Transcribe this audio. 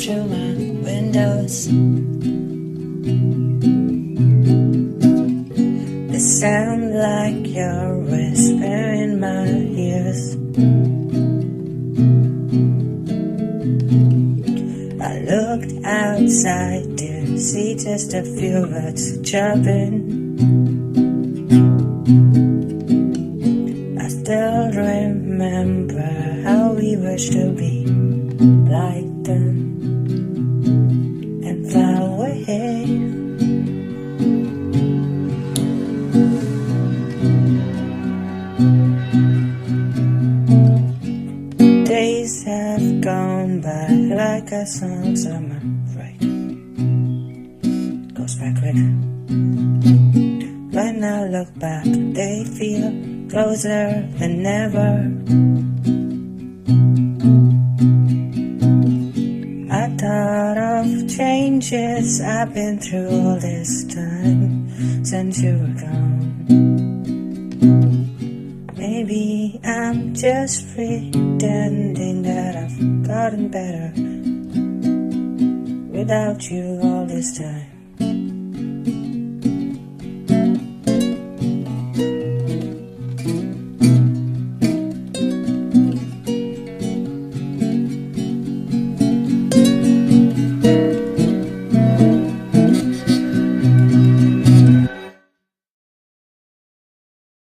through my windows. They sound like you're whispering my ears. I looked outside to see just a few birds chirping. I still remember how we wished to be like them and fly away. Days have gone by like a song summer break. Goes by quick. When I look back, they feel closer than ever. I thought of changes I've been through all this time since you were gone. Maybe I'm just pretending that I've gotten better without you all this time.